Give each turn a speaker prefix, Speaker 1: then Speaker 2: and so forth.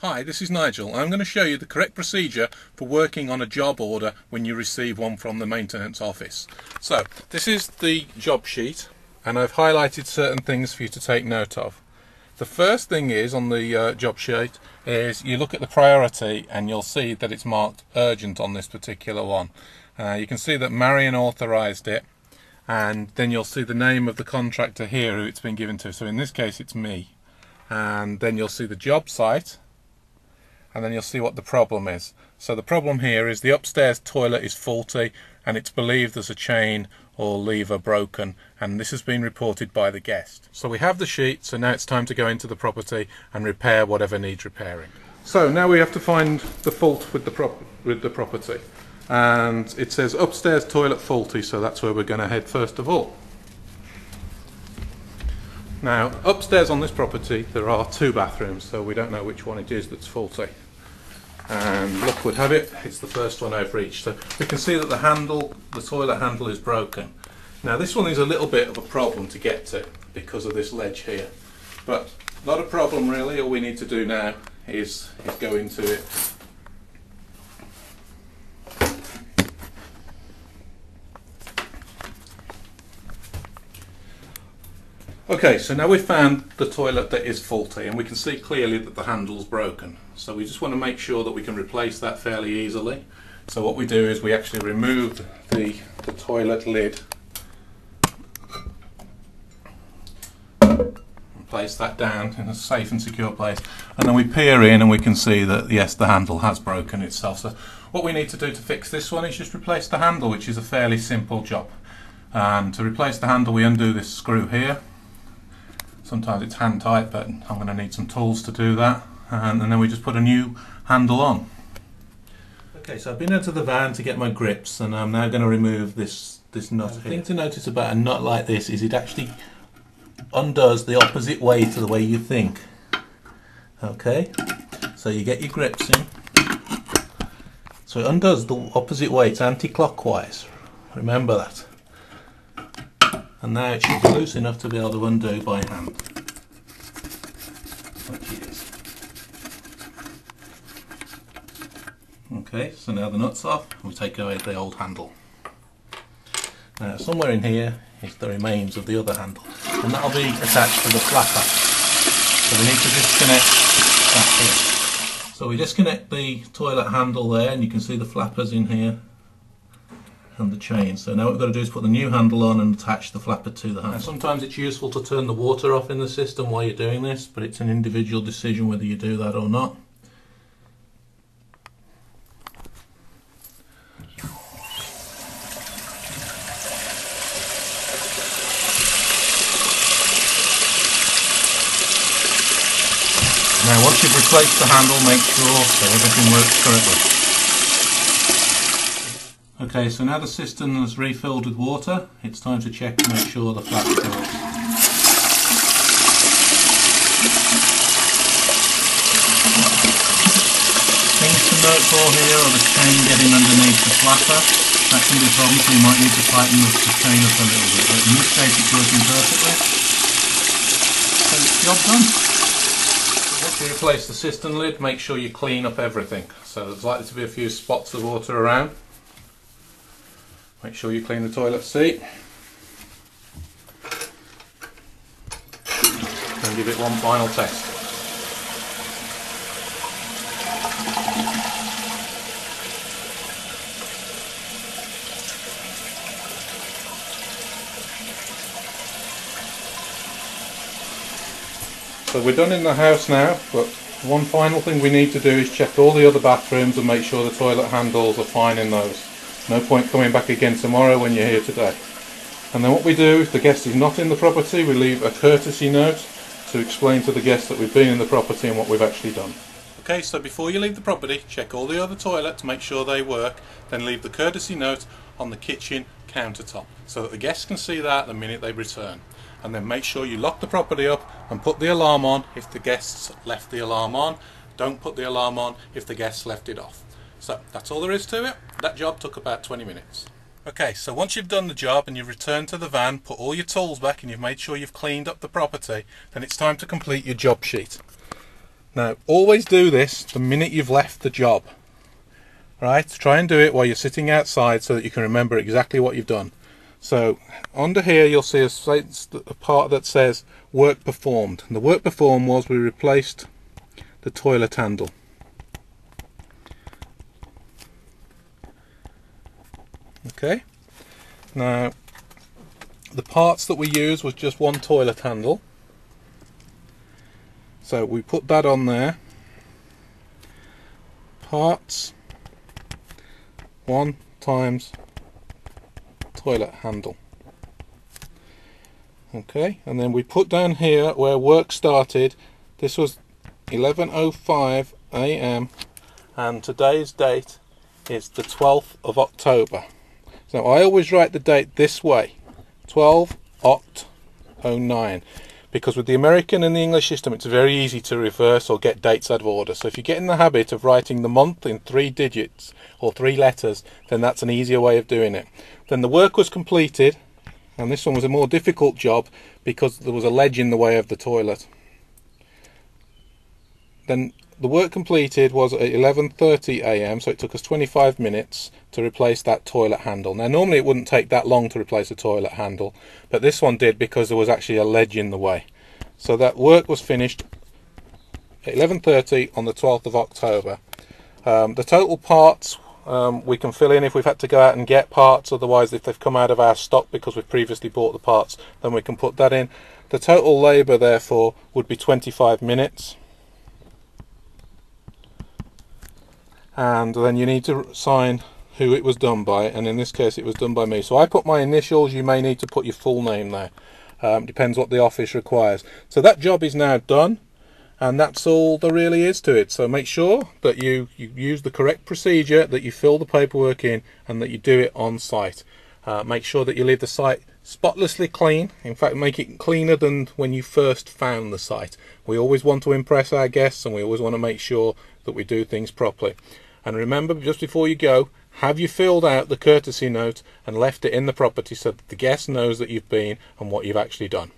Speaker 1: Hi, this is Nigel. I'm going to show you the correct procedure for working on a job order when you receive one from the maintenance office. So, this is the job sheet, and I've highlighted certain things for you to take note of. The first thing is, on the job sheet, is you look at the priority and you'll see that it's marked urgent on this particular one. You can see that Marion authorised it, and then you'll see the name of the contractor here who it's been given to. So in this case it's me. And then you'll see the job site, and then you'll see what the problem is. So the problem here is the upstairs toilet is faulty and it's believed there's a chain or lever broken, and this has been reported by the guest. So we have the sheet, so now it's time to go into the property and repair whatever needs repairing. So now we have to find the fault with the property, and it says upstairs toilet faulty, so that's where we're going to head first of all. Now, upstairs on this property there are two bathrooms, so we don't know which one it is that's faulty. And luck would have it, it's the first one over each. So we can see that the toilet handle is broken. Now this one is a little bit of a problem to get to because of this ledge here. But not a problem really, all we need to do now is go into it. Okay, so now we've found the toilet that is faulty, and we can see clearly that the handle's broken. So we just want to make sure that we can replace that fairly easily. So what we do is we actually remove the toilet lid and place that down in a safe and secure place, and then we peer in and we can see that yes, the handle has broken itself. So what we need to do to fix this one is just replace the handle, which is a fairly simple job. And to replace the handle we undo this screw here. Sometimes it's hand tight, but I'm going to need some tools to do that, and then we just put a new handle on. Okay, so I've been into the van to get my grips, and I'm now going to remove this nut here. The thing to notice about a nut like this is it actually undoes the opposite way to the way you think. Okay, so you get your grips in, so it undoes the opposite way, it's anti-clockwise, remember that. And now it should be loose enough to be able to undo by hand, which it is. Okay, so now the nut's off, we take away the old handle. Now somewhere in here is the remains of the other handle, and that'll be attached to the flapper. So we need to disconnect that here. So we disconnect the toilet handle there, and you can see the flappers in here and the chain. So now what we've got to do is put the new handle on and attach the flapper to the handle. Now, sometimes it's useful to turn the water off in the system while you're doing this, but it's an individual decision whether you do that or not. Now once you've replaced the handle, make sure that everything works correctly. Okay, so now the cistern is refilled with water, it's time to check to make sure the flap works. Things to note for here are the chain getting underneath the flapper. That can be a problem, so you might need to tighten the chain up a little bit. But in this case it's working perfectly. So job done. Once you replace the cistern lid, make sure you clean up everything. So there's likely to be a few spots of water around. Make sure you clean the toilet seat and give it one final test. So we're done in the house now, but one final thing we need to do is check all the other bathrooms and make sure the toilet handles are fine in those. No point coming back again tomorrow when you're here today. And then what we do, if the guest is not in the property, we leave a courtesy note to explain to the guest that we've been in the property and what we've actually done. Okay, so before you leave the property, check all the other toilets, make sure they work, then leave the courtesy note on the kitchen countertop so that the guests can see that the minute they return. And then make sure you lock the property up and put the alarm on if the guests left the alarm on. Don't put the alarm on if the guests left it off. So that's all there is to it. That job took about 20 minutes. Okay, so once you've done the job and you've returned to the van, put all your tools back and you've made sure you've cleaned up the property, then it's time to complete your job sheet. Now always do this the minute you've left the job. Right, try and do it while you're sitting outside so that you can remember exactly what you've done. So under here you'll see a part that says work performed. And the work performed was we replaced the toilet handle. Okay, now the parts that we used was just one toilet handle. So we put that on there. Parts 1 times toilet handle. Okay, and then we put down here where work started. This was 11:05 AM and today's date is the 12th of October. So I always write the date this way, 12/09, because with the American and the English system it's very easy to reverse or get dates out of order. So if you get in the habit of writing the month in 3 digits or 3 letters, then that's an easier way of doing it. Then the work was completed, and this one was a more difficult job because there was a ledge in the way of the toilet. Then the work completed was at 11:30 AM, so it took us 25 minutes to replace that toilet handle. Now normally it wouldn't take that long to replace a toilet handle, but this one did because there was actually a ledge in the way. So that work was finished at 11:30 on the 12th of October. The total parts we can fill in if we've had to go out and get parts, otherwise if they've come out of our stock because we've previously bought the parts, then we can put that in. The total labour therefore would be 25 minutes. And then you need to sign who it was done by, and in this case it was done by me. So I put my initials, you may need to put your full name there. Depends what the office requires. So that job is now done, and that's all there really is to it. So make sure that you use the correct procedure, that you fill the paperwork in, and that you do it on site. Make sure that you leave the site spotlessly clean. In fact, make it cleaner than when you first found the site. We always want to impress our guests, and we always want to make sure that we do things properly. And remember, just before you go, have you filled out the courtesy note and left it in the property so that the guest knows that you've been and what you've actually done.